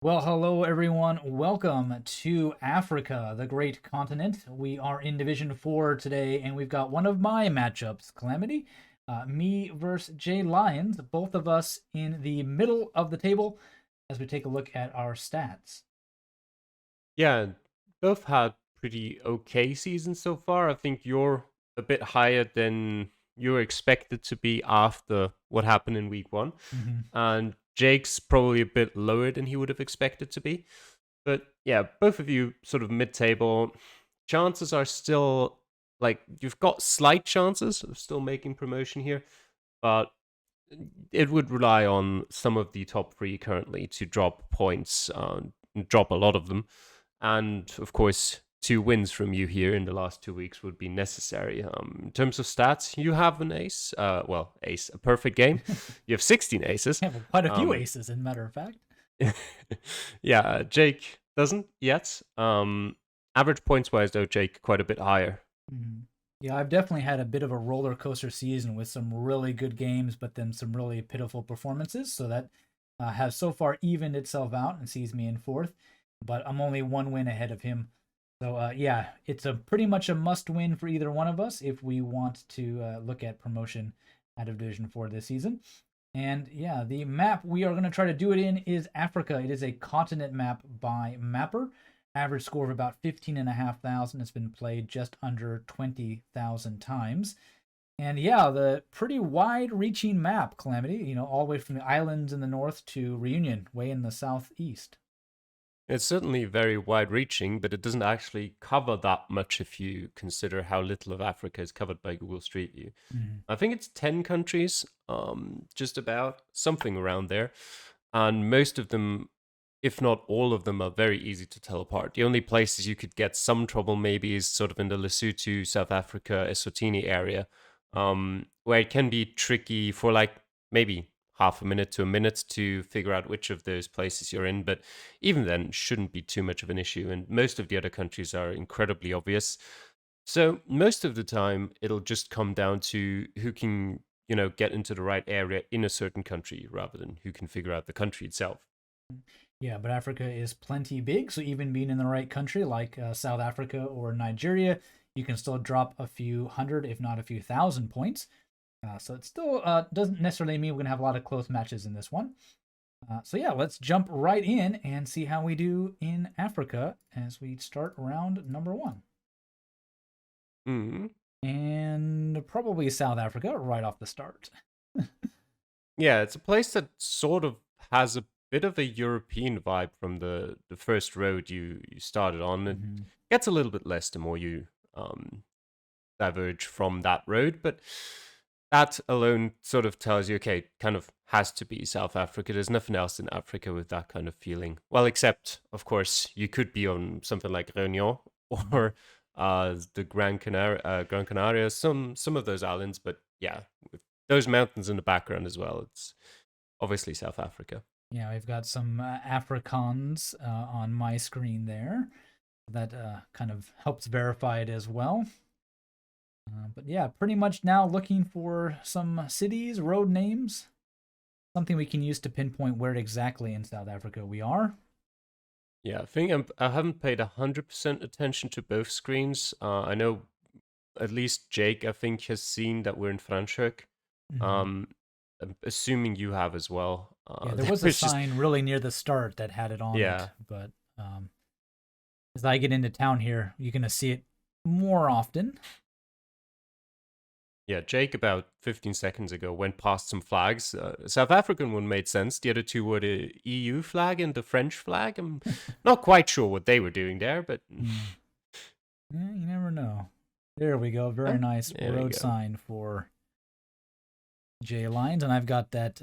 Well, hello everyone. Welcome to Africa, the great continent. We are in Division 4 today, and we've got one of my matchups, Calamity. Me versus JLyons, both of us in the middle of the table as we take a look at our stats. Yeah, both had pretty okay seasons so far. I think you're a bit higher than you were expected to be after what happened in week one. Mm-hmm. And Jake's probably a bit lower than he would have expected to be. But yeah, both of you sort of mid table. Chances are still like you've got slight chances of still making promotion here, but it would rely on some of the top three currently to drop points, drop a lot of them. And of course, two wins from you here in the last 2 weeks would be necessary. In terms of stats, you have an ace. Ace, a perfect game. You have 16 aces. Yeah, well, quite a few Um, aces, as a matter of fact. yeah, Jake doesn't yet. Average points wise, though, Jake quite a bit higher. Mm-hmm. Yeah, I've definitely had a bit of a roller coaster season with some really good games, but then some really pitiful performances. So that has so far evened itself out and sees me in fourth. But I'm only one win ahead of him. So yeah, it's a pretty much a must win for either one of us if we want to look at promotion out of Division 4 this season. And yeah, the map we are going to try to do it in is Africa. It is a continent map by Mapper. Average score of about 15,500. It's been played just under 20,000 times. And yeah, the pretty wide reaching map, Calamity, all the way from the islands in the north to Reunion, way in the southeast. It's certainly very wide reaching, but it doesn't actually cover that much if you consider how little of Africa is covered by Google Street View. Mm-hmm. I think it's 10 countries, just about, something around there. And most of them, if not all of them, are very easy to tell apart. The only places you could get some trouble maybe is sort of in the Lesotho, South Africa, Eswatini area, where it can be tricky for like maybe half a minute to a minute to figure out which of those places you're in. But even then, shouldn't be too much of an issue. And most of the other countries are incredibly obvious. So most of the time, it'll just come down to who can, get into the right area in a certain country rather than who can figure out the country itself. Yeah, but Africa is plenty big, so even being in the right country like South Africa or Nigeria, you can still drop a few hundred, if not a few thousand points. So it still doesn't necessarily mean we're going to have a lot of close matches in this one. So yeah, let's jump right in and see how we do in Africa as we start round number one. Mm. And probably South Africa right off the start. Yeah, it's a place that sort of has a bit of a European vibe from the first road you started on. It Mm-hmm. gets a little bit less the more you diverge from that road, but that alone sort of tells you, okay, it kind of has to be South Africa. There's nothing else in Africa with that kind of feeling. Well, except, of course, you could be on something like Réunion or the Gran Canaria, some of those islands. But yeah, with those mountains in the background as well, it's obviously South Africa. Yeah, we've got some Afrikaans on my screen there. That kind of helps verify it as well. But yeah, pretty much now looking for some cities, road names, something we can use to pinpoint where exactly in South Africa we are. Yeah, I think I haven't paid 100% attention to both screens. I know at least Jake, I think, has seen that we're in Franschhoek. Mm-hmm. Um, I'm assuming you have as well. Yeah, there was a There's just sign really near the start that had it on it, yeah, but as I get into town here, you're gonna see it more often. yeah. Jake about 15 seconds ago went past some flags. South African one made sense. The other two were the EU flag and the French flag. I'm not quite sure what they were doing there, but Yeah, you never know. There we go. Very nice there we road go. sign for JLyons, and I've got that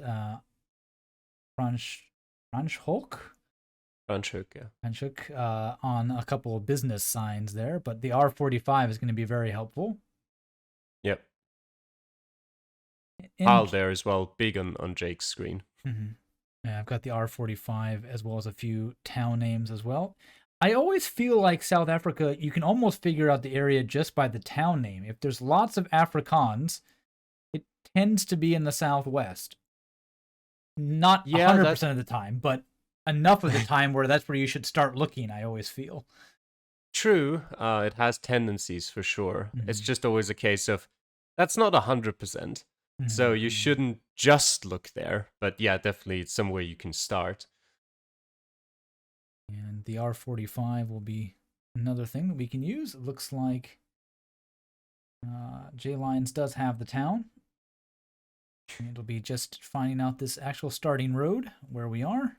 Franschhoek Franschhoek, yeah. Franschhoek on a couple of business signs there, but the R45 is going to be very helpful. Yep. In Hal there as well, big on Jake's screen. Mhm. Yeah, I've got the R45 as well as a few town names as well. I always feel like South Africa, you can almost figure out the area just by the town name. If there's lots of Afrikaans, it tends to be in the southwest. Not Yeah, that 100% of the time, but enough of the time where that's where you should start looking, I always feel. True, it has tendencies for sure. It's Mhm. just always a case of that's not 100%. So you Mhm. shouldn't just look there, but yeah, definitely it's somewhere you can start. And the R45 will be another thing that we can use. It looks like JLyons does have the town. It'll be just finding out this actual starting road where we are.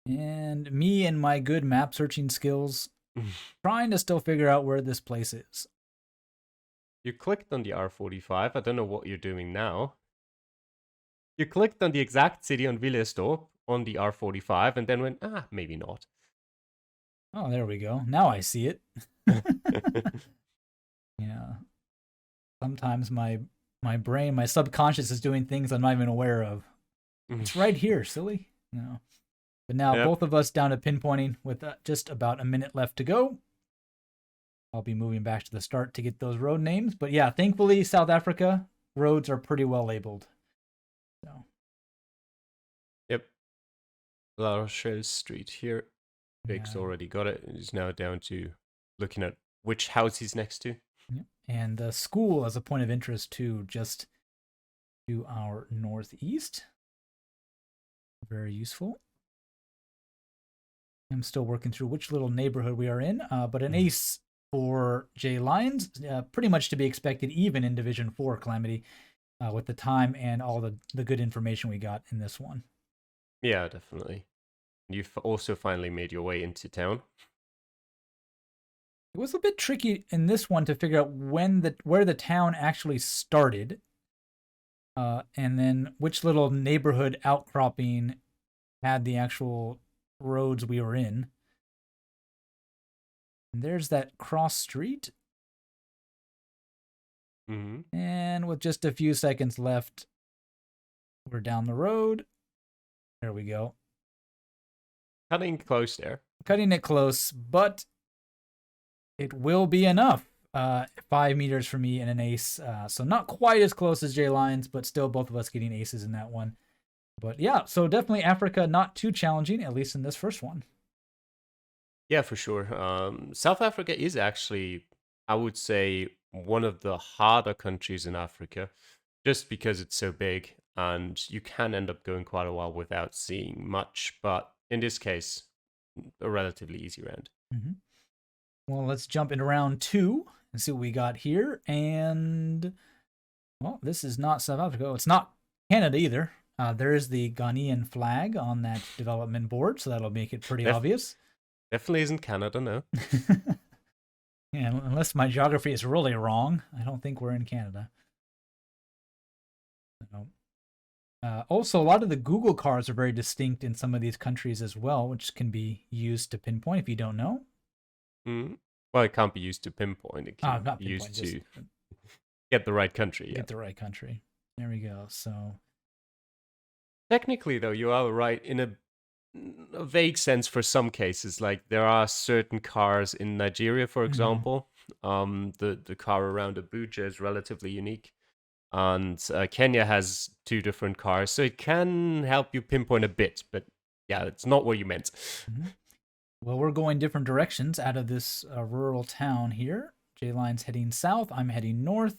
And me and my good map searching skills trying to still figure out where this place is. You clicked on the R45. I don't know what you're doing now. You clicked on the exact city on Villestorp on the R45 and then went, maybe not. Oh, there we go. Now I see it. Yeah. Sometimes my brain, my subconscious is doing things I'm not even aware of. It's right here, silly. No. But now Yep. both of us down to pinpointing with just about a minute left to go. I'll be moving back to the start to get those road names. But yeah, thankfully, South Africa roads are pretty well labeled. So. Yep. La Rochelle Street here. Big's Yeah. already got it. He's now down to looking at which house he's next to. And the school as a point of interest too, just to our northeast. Very useful. I'm still working through which little neighborhood we are in, but an ace for JLyons, pretty much to be expected even in Division 4 Calamity, with the time and all the good information we got in this one. Yeah, definitely. You've also finally made your way into town. It was a bit tricky in this one to figure out where the town actually started, and then which little neighborhood outcropping had the actual roads we were in. And there's that cross street. Mm-hmm. And with just a few seconds left, we're down the road. There we go. Cutting close there. Cutting it close, but it will be enough. 5 meters for me and an ace. So not quite as close as JLyons, but still both of us getting aces in that one. But yeah, so definitely Africa not too challenging, at least in this first one. Yeah, for sure. South Africa is actually, I would say, one of the harder countries in Africa, just because it's so big and you can end up going quite a while without seeing much. But in this case, a relatively easy round. Mm-hmm. Well, let's jump into round 2 and see what we got here. And, well, this is not South Africa. It's not Canada either. There is the Ghanaian flag on that development board, so that'll make it pretty obvious. Definitely isn't Canada, no. Yeah, unless my geography is really wrong, I don't think we're in Canada. So, also, a lot of the Google cards are very distinct in some of these countries as well, which can be used to pinpoint if you don't know. Well, it can't be used to pinpoint. It can not be pinpoint, used to get the right country. Get the right country. There we go. So technically, though, you are right in a vague sense for some cases. Like there are certain cars in Nigeria, for example. The car around Abuja is relatively unique. And Kenya has 2 different cars, so it can help you pinpoint a bit, but yeah, it's not what you meant. Well, we're going different directions out of this rural town here. JLyons heading south, I'm heading north.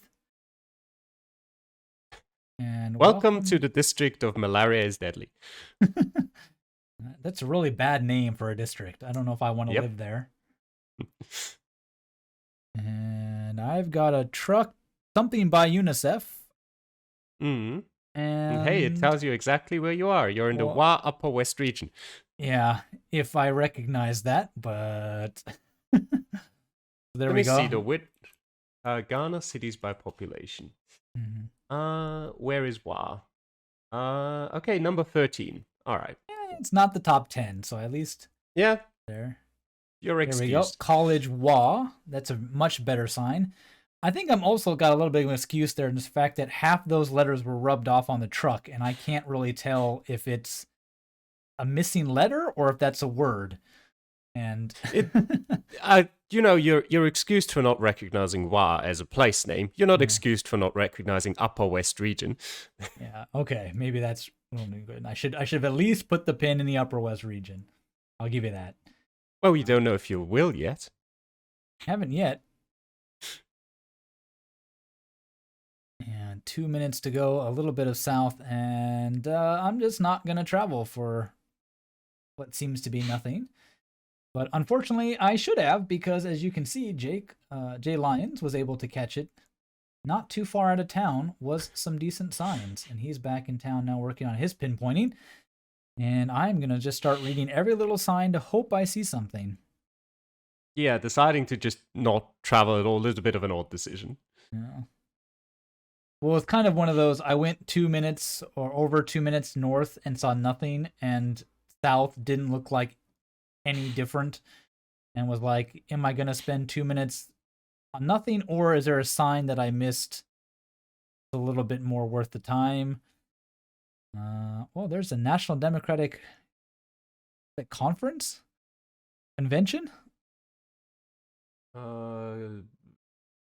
And welcome to the district of Malaria is Deadly. That's a really bad name for a district. I don't know if I want to live there. And I've got a truck, something by UNICEF. And hey, it tells you exactly where you are. You're in the Wa Upper West region. Yeah, if I recognize that, but there we go. Let me see the width. Ghana cities by population. Where is Wa? Okay, number 13. All right. It's not the top 10, so at least there. You're excused. There we go. excused. College Wa. That's a much better sign. I think I'm also got a little bit of an excuse there in the fact that half those letters were rubbed off on the truck, and I can't really tell if it's you you're excused for not recognizing Wa as a place name. You're not Yeah. excused for not recognizing Upper West region. Yeah. Okay. Maybe that's only good. I should have at least put the pin in the Upper West region. I'll give you that. Well, we don't know if you will yet. Haven't yet. And 2 minutes to go. A little bit of south, and I'm just not gonna travel for what seems to be nothing. But unfortunately, I should have, because as you can see, JLyons was able to catch it not too far out of town, was some decent signs. And he's back in town now working on his pinpointing. And I'm going to just start reading every little sign to hope I see something. Yeah, deciding to just not travel at all is a bit of an odd decision. Yeah. Well, it's kind of one of those, I went 2 minutes or over 2 minutes north and saw nothing, and south didn't look like any different, and was like, am I going to spend 2 minutes on nothing, or is there a sign that I missed a little bit more worth the time? Well, there's a National Democratic Conference? Convention?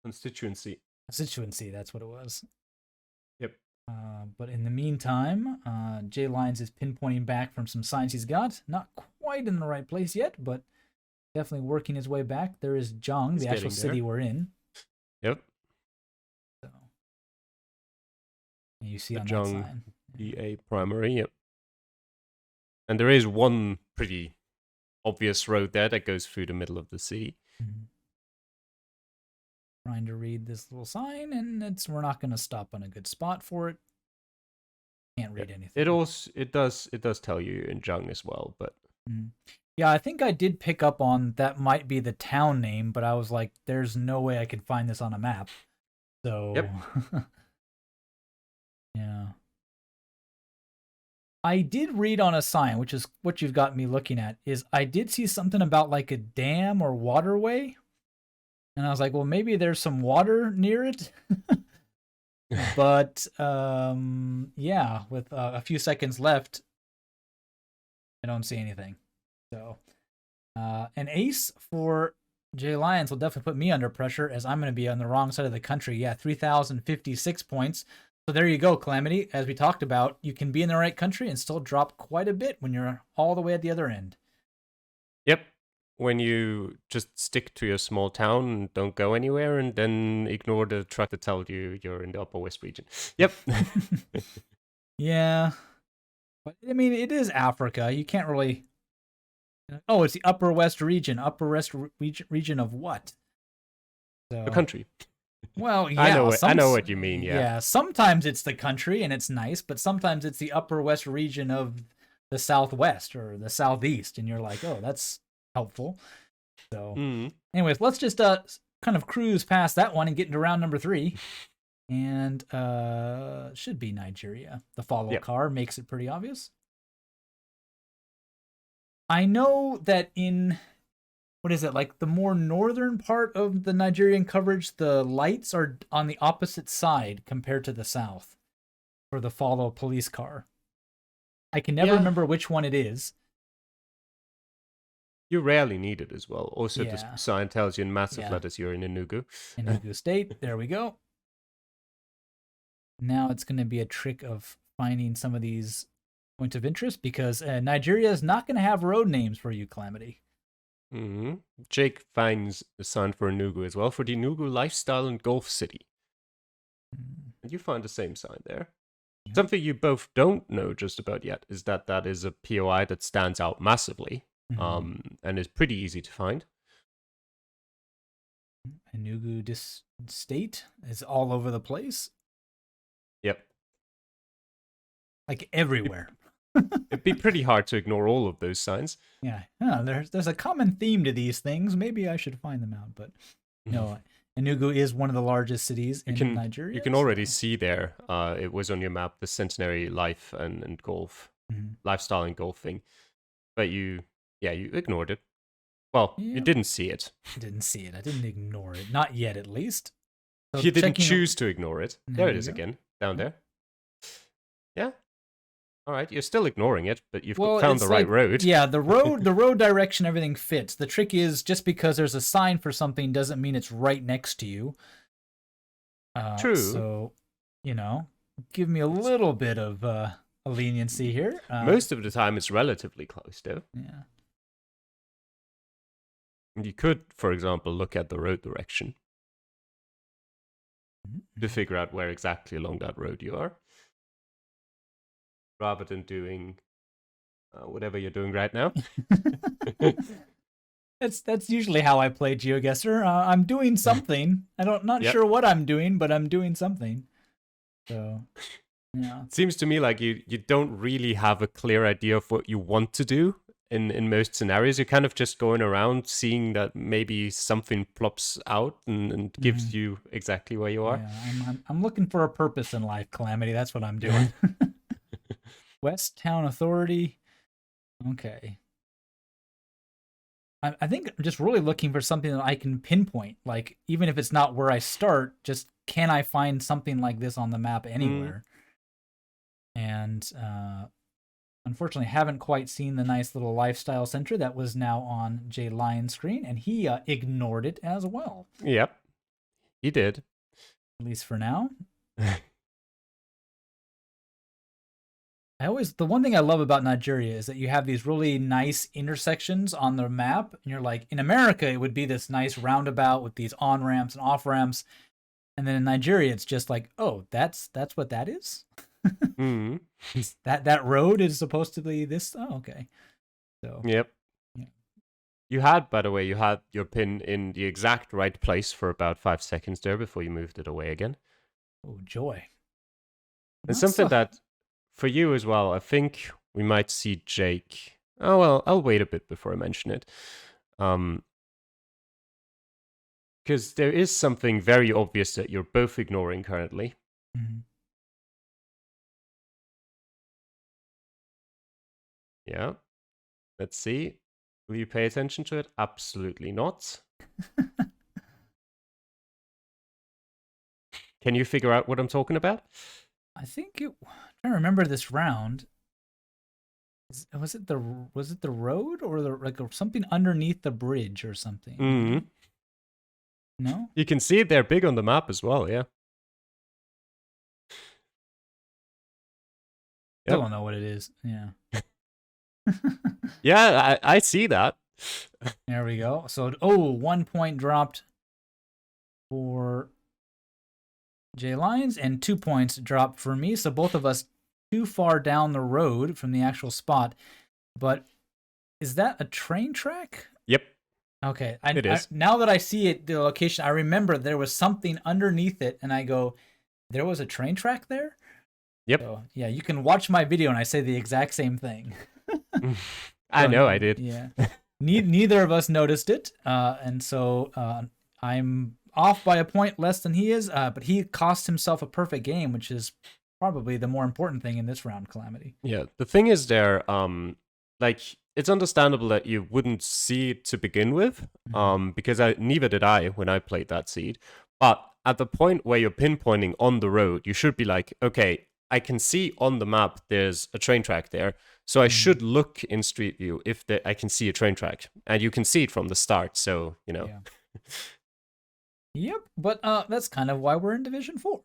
Constituency. Constituency, that's what it was. Yep. But in the meantime, JLyons is pinpointing back from some signs he's got. Not quite in the right place yet, but definitely working his way back. There is Zhang, the actual city we're in. Yep. So, and you see the on Zhang that sign. EA primary, yep. And there is one pretty obvious road there that goes through the middle of the city. Mm-hmm. Trying to read this little sign, and we're not going to stop on a good spot for it. Can't read anything. It does tell you in Zhang as well, but yeah, I think I did pick up on that might be the town name, but I was like, there's no way I can find this on a map. So yep. Yeah. I did read on a sign, which is what you've got me looking at, is I did see something about like a dam or waterway. And I was like, well, maybe there's some water near it. But yeah, with a few seconds left, I don't see anything. So an ace for JLyons will definitely put me under pressure, as I'm going to be on the wrong side of the country. Yeah, 3,056 points. So there you go, Calamity. As we talked about, you can be in the right country and still drop quite a bit when you're all the way at the other end. Yep. When you just stick to your small town and don't go anywhere, and then ignore the truck that tells you you're in the Upper West region. Yep. Yeah. But, I mean, it is Africa. You can't really... Oh, it's the Upper West region. Upper West region of what? So... The country. Well, yeah. I know what you mean, yeah. Yeah, sometimes it's the country and it's nice, but sometimes it's the Upper West region of the Southwest or the Southeast, and you're like, oh, that's helpful. So, anyways, let's just kind of cruise past that one and get into round number 3. And should be Nigeria. The follow car makes it pretty obvious. I know that in... What is it, like the more northern part of the Nigerian coverage, the lights are on the opposite side compared to the south for the follow police car. I can never remember which one it is. You rarely need it as well. Also, the sign tells you in massive letters you're in Enugu. Enugu State, there we go. Now it's going to be a trick of finding some of these points of interest, because Nigeria is not going to have road names for you, Calamity. Jake finds a sign for Enugu as well, for the Enugu Lifestyle and Golf City. And you find the same sign there. Yeah. Something you both don't know just about yet is that is a POI that stands out massively, and is pretty easy to find. Enugu State is all over the place. Yep. Like everywhere. It'd be pretty hard to ignore all of those signs. Yeah, there's a common theme to these things. Maybe I should find them out, but no. Enugu is one of the largest cities in Nigeria. You can already see there. It was on your map, the Centenary Life and Golf, Lifestyle and Golf thing, but you ignored it. Well, you didn't see it. I didn't see it. I didn't ignore it. Not yet, at least. So you didn't choose to ignore it. There it is again, down there. Yeah. All right, you're still ignoring it, but you've Well, found it's the right like, road. yeah, the road direction, everything fits. The trick is just because there's a sign for something doesn't mean it's right next to you. True. So, you know, give me a little bit of a leniency here. Most of the time, it's relatively close, though. Yeah. And you could, for example, look at the road direction to figure out where exactly along that road you are, rather than doing whatever you're doing right now. That's usually how I play GeoGuessr. I'm doing something. Not Yep. sure what I'm doing, but I'm doing something. So, yeah. It seems to me like you don't really have a clear idea of what you want to do in most scenarios. You're kind of just going around seeing that maybe something plops out and gives you exactly where you are. Yeah, I'm looking for a purpose in life, Calamity. That's what I'm doing. West Town Authority. Okay. I think I'm just really looking for something that I can pinpoint. Like, even if it's not where I start, just can I find something like this on the map anywhere? And unfortunately, haven't quite seen the nice little lifestyle center that was now on JLyons' screen, and he ignored it as well. Yep, he did. At least for now. The one thing I love about Nigeria is that you have these really nice intersections on the map, and you're like, in America, it would be this nice roundabout with these on ramps and off ramps, and then in Nigeria, it's just like, oh, that's what that is. That road is supposed to be this. Oh, okay. So. Yep. Yeah. You had, by the way, you had your pin in the exact right place for about 5 seconds there before you moved it away again. Oh, joy. And something that, for you as well, I think we might see Jake. Oh, well, I'll wait a bit before I mention it. Because there is something very obvious that you're both ignoring currently. Yeah. Let's see. Will you pay attention to it? Absolutely not. Can you figure out what I'm talking about? I think I'm trying to remember this round. Was it the road or like something underneath the bridge or something? No? You can see it there big on the map as well, yeah. Still don't know what it is. Yeah. Yeah, I see that. There we go. So, 1 point dropped for JLyons and 2 points dropped for me. So both of us too far down the road from the actual spot. But is that a train track? Yep. Okay. It is. Now that I see it, the location, I remember there was something underneath it, and I go, there was a train track there? Yep. So, yeah, you can watch my video and I say the exact same thing. I know I did. Yeah. Neither of us noticed it. And so I'm off by a point less than he is, but he cost himself a perfect game, which is probably the more important thing in this round, Calamity. Yeah, the thing is there, like, it's understandable that you wouldn't see it to begin with, because neither did I when I played that seed. But at the point where you're pinpointing on the road, you should be like, okay, I can see on the map there's a train track there, so I should look in Street View if I can see a train track, and you can see it from the start. So Yeah. Yep, but that's kind of why we're in Division 4.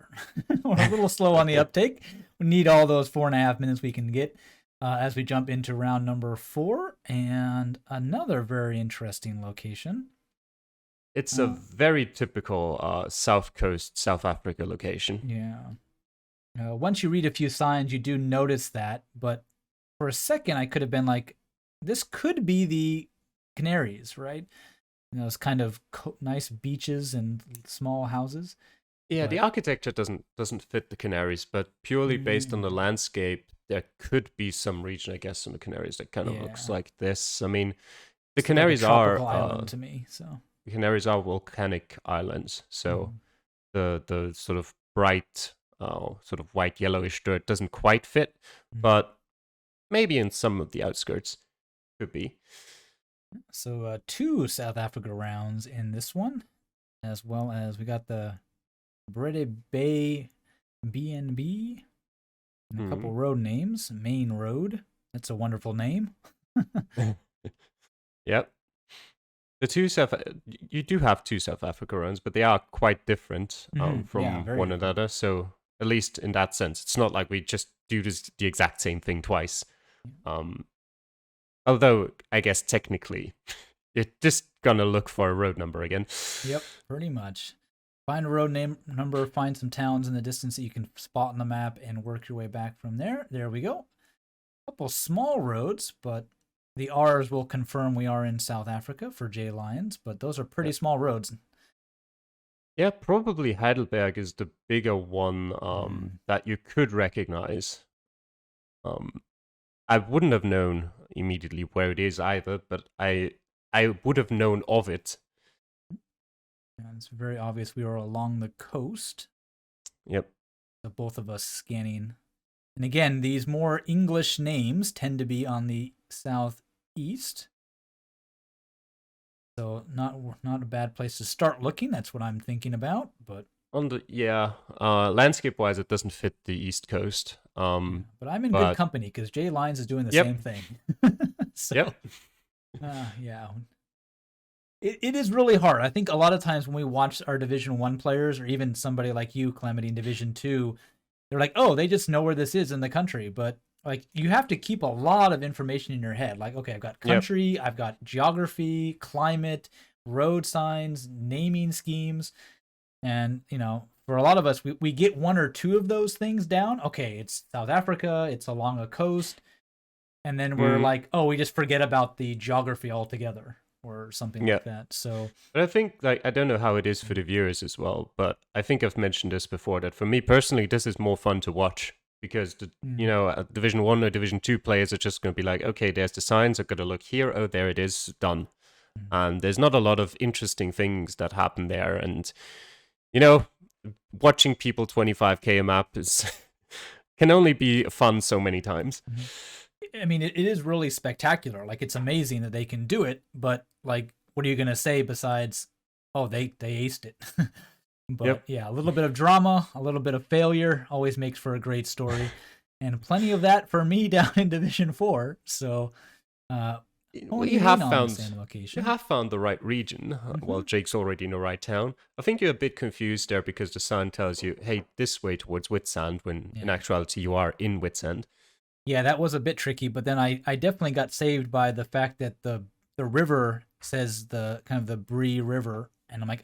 We're a little slow on the uptake. We need all those 4.5 minutes we can get as we jump into round number 4, and another very interesting location. It's a very typical South Coast, South Africa location. Yeah. Once you read a few signs, you do notice that, but for a second, I could have been like, this could be the Canaries, right? It's kind of nice beaches and small houses. Yeah, the architecture doesn't fit the Canaries, but purely based on the landscape, there could be some region, I guess, in the Canaries that kind of looks like this. I mean, the Canaries like a are tropical island to me. So the Canaries are volcanic islands, so the sort of bright, sort of white yellowish dirt doesn't quite fit, but maybe in some of the outskirts could be. So 2 South Africa rounds in this one, as well as we got the Brede Bay BNB. And a couple road names. Main Road. That's a wonderful name. Yep. The two you do have two South Africa runs, but they are quite different from very one different. another. So at least in that sense, it's not like we just do the exact same thing twice. Although I guess technically, you're just gonna look for a road number again. Yep, pretty much. Find a road number, find some towns in the distance that you can spot on the map, and work your way back from there. There we go. A couple small roads, but the R's will confirm we are in South Africa for JLyons, but those are pretty small roads. Yeah, probably Heidelberg is the bigger one that you could recognize. I wouldn't have known immediately where it is either, but I would have known of it. And it's very obvious we are along the coast. Yep. So both of us scanning. And again, these more English names tend to be on the southeast. So not a bad place to start looking. That's what I'm thinking about. But on the landscape wise, it doesn't fit the East Coast. But I'm in good company because JLyons is doing the same thing. So, yeah. It is really hard. I think a lot of times when we watch our Division 1 players, or even somebody like you, Calamity, in Division 2, they're like, oh, they just know where this is in the country. But like, you have to keep a lot of information in your head. Like, okay, I've got country, I've got geography, climate, road signs, naming schemes. And, you know, for a lot of us, we get one or two of those things down. Okay, it's South Africa, it's along a coast. And then we're like, oh, we just forget about the geography altogether, or something like that. So, but I think, like, I don't know how it is for the viewers as well, but I think I've mentioned this before, that for me personally, this is more fun to watch because you know, Division 1 or Division 2 players are just going to be like, okay, there's the signs, I've got to look here, oh, there it is, done. And there's not a lot of interesting things that happen there. And, you know, watching people 25k a map is can only be fun so many times. I mean, it is really spectacular. Like, it's amazing that they can do it, but like, what are you gonna say besides, oh, they aced it? But yeah, a little bit of drama, a little bit of failure always makes for a great story, and plenty of that for me down in Division 4. So, well, you have found the right region. Well, Jake's already in the right town. I think you're a bit confused there because the sign tells you, hey, this way towards Whitsand, when in actuality you are in Whitsand. Yeah, that was a bit tricky, but then I definitely got saved by the fact that the river says the kind of the Bree River, and I'm like,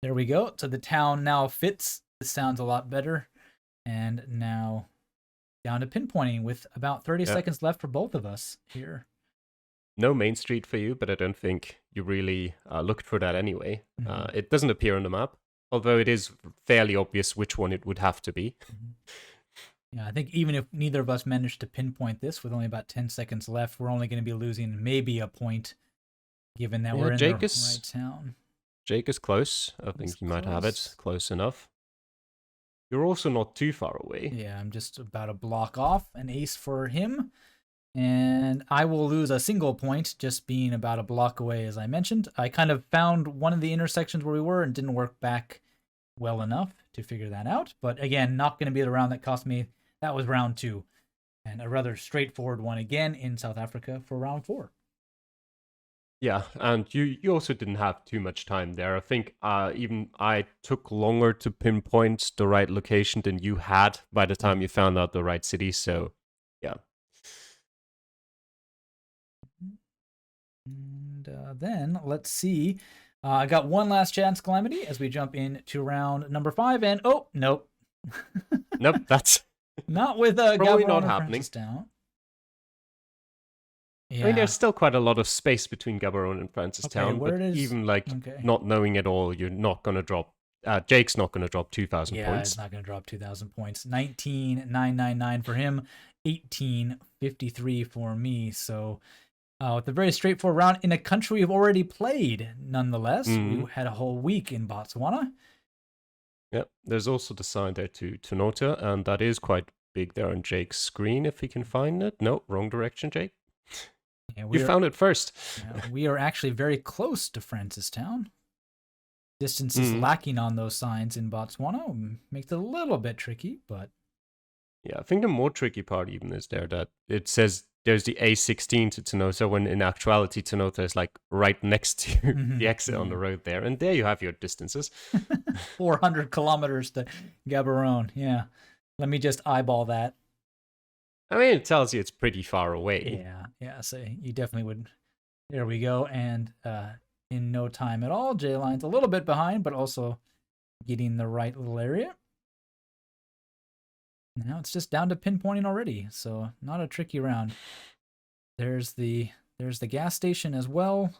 there we go. So the town now fits. This sounds a lot better. And now down to pinpointing with about 30 seconds left for both of us here. No main street for you, but I don't think you really looked for that anyway. It doesn't appear on the map, although it is fairly obvious which one it would have to be. Yeah, I think even if neither of us managed to pinpoint this with only about 10 seconds left, we're only going to be losing maybe a point, given that we're in the right town. Jake is close. I think you might have it close enough. You're also not too far away. Yeah, I'm just about a block off. An ace for him. And I will lose a single point just being about a block away, as I mentioned. I kind of found one of the intersections where we were and didn't work back well enough to figure that out. But again, not going to be the round that cost me. That was round 2. And a rather straightforward one again in South Africa for round 4. Yeah, and you also didn't have too much time there. I think even I took longer to pinpoint the right location than you had by the time you found out the right city. So, yeah. And then let's see. I got one last chance, Calamity, as we jump into round number 5. And oh, nope. Nope, that's not with probably not happening. Yeah. I mean, there's still quite a lot of space between Gaborone and Francistown, but even like not knowing at all, you're not going to drop. Jake's not going to drop 2,000 points. Yeah, he's not going to drop 2,000 points. 19,999 for him, 18,53 for me. So, with a very straightforward round in a country we've already played, nonetheless. We had a whole week in Botswana. Yep, there's also the sign there to Nota, and that is quite big there on Jake's screen, if he can find it. No, wrong direction, Jake. Yeah, you found it first. We are actually very close to Francistown. Distance is lacking on those signs in Botswana. Makes it a little bit tricky, but Yeah, I think the more tricky part even is there that it says there's the A16 to Tenota, when in actuality Tenota is like right next to the exit on the road there, and there you have your distances. 400 kilometers to Gaborone. Yeah. Let me just eyeball that. I mean, it tells you it's pretty far away. Yeah. So you definitely would. There we go. And in no time at all, JLyons a little bit behind, but also getting the right little area. Now it's just down to pinpointing already, so not a tricky round. There's the gas station as well.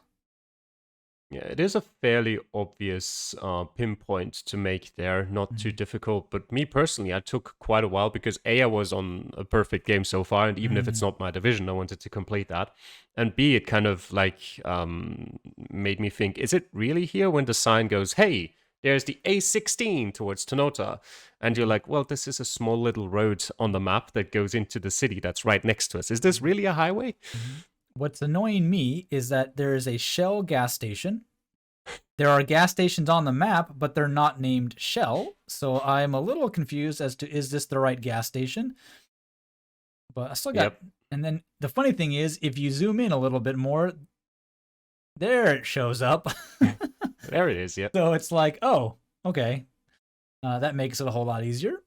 Yeah, it is a fairly obvious pinpoint to make there, not too difficult. But me personally, I took quite a while because A, I was on a perfect game so far, and even if it's not my division, I wanted to complete that. And B, it kind of like made me think, is it really here when the sign goes, hey, there's the A16 towards Tenota? And you're like, well, this is a small little road on the map that goes into the city that's right next to us. Is this really a highway? What's annoying me is that there is a Shell gas station. There are gas stations on the map, but they're not named Shell. So I'm a little confused as to, is this the right gas station? But I still got... Yep. And then the funny thing is, if you zoom in a little bit more, there it shows up. There it is, yep. So it's like, oh, okay. That makes it a whole lot easier.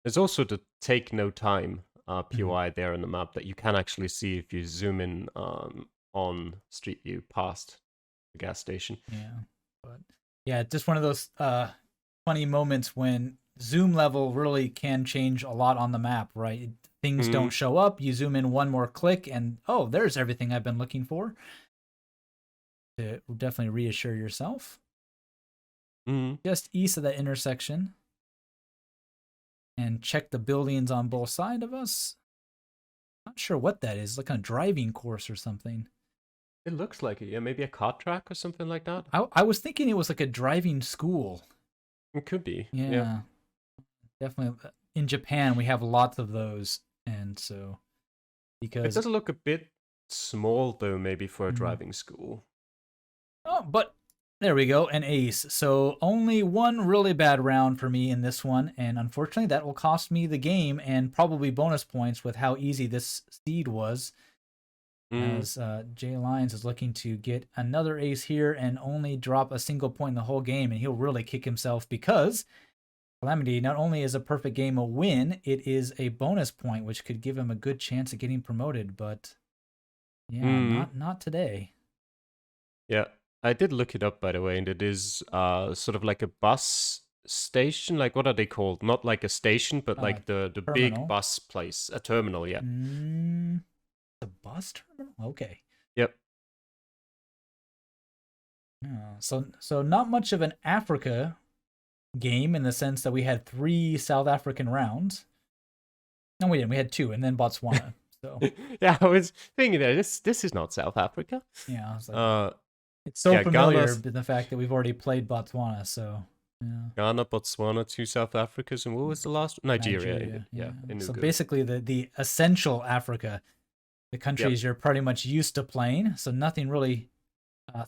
There's also the take no time POI there on the map that you can actually see if you zoom in on Street View past the gas station. Yeah, but yeah, just one of those funny moments when zoom level really can change a lot on the map, right? Things don't show up, you zoom in one more click, and oh, there's everything I've been looking for. To definitely reassure yourself. Just east of that intersection. And check the buildings on both sides of us. Not sure what that is, like a driving course or something. It looks like it, yeah, maybe a kart track or something like that. I was thinking it was like a driving school. It could be. Yeah. Definitely. In Japan, we have lots of those, and so because it does look a bit small though, maybe for a driving school. Oh, but there we go, an ace. So only one really bad round for me in this one, and unfortunately that will cost me the game and probably bonus points with how easy this seed was. As JLyons is looking to get another ace here and only drop a single point in the whole game, and he'll really kick himself because Calamity, not only is a perfect game a win, it is a bonus point, which could give him a good chance at getting promoted, but yeah, not today. Yeah. I did look it up, by the way, and it is sort of like a bus station. Like, what are they called? Not like a station, but like the big bus place. A terminal, yeah. The bus terminal? Okay. Yep. So not much of an Africa game in the sense that we had 3 South African rounds. No, we didn't. We had 2, and then Botswana. So yeah, I was thinking that this is not South Africa. Yeah, I was like, it's so familiar Ghana's... the fact that we've already played Botswana, so yeah. Ghana, Botswana, 2 South Africas, and what was the last? Nigeria. Yeah. So basically the essential Africa, the countries you're pretty much used to playing, so nothing really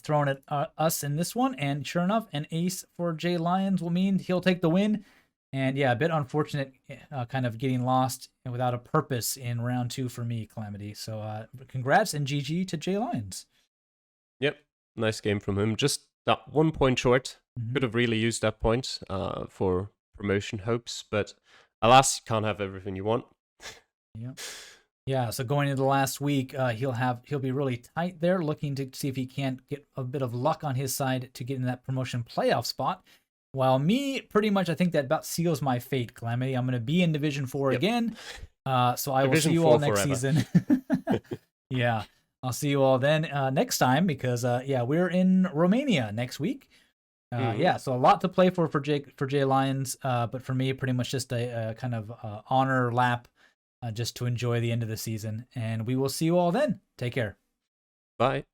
thrown at us in this one, and sure enough, an ace for JLyons will mean he'll take the win. And yeah, a bit unfortunate kind of getting lost without a purpose in round 2 for me, Calamity. So congrats and GG to JLyons. Yep. Nice game from him. Just that 1 point short. Could have really used that point for promotion hopes, but alas, you can't have everything you want. Yeah. So going into the last week, he'll be really tight there, looking to see if he can't get a bit of luck on his side to get in that promotion playoff spot. While me, pretty much, I think that about seals my fate, Calamity. I'm going to be in Division 4 again. So I will see you all next season. Yeah. I'll see you all then next time because, we're in Romania next week. So a lot to play for JLyons, but for me, pretty much just a kind of honor lap just to enjoy the end of the season. And we will see you all then. Take care. Bye.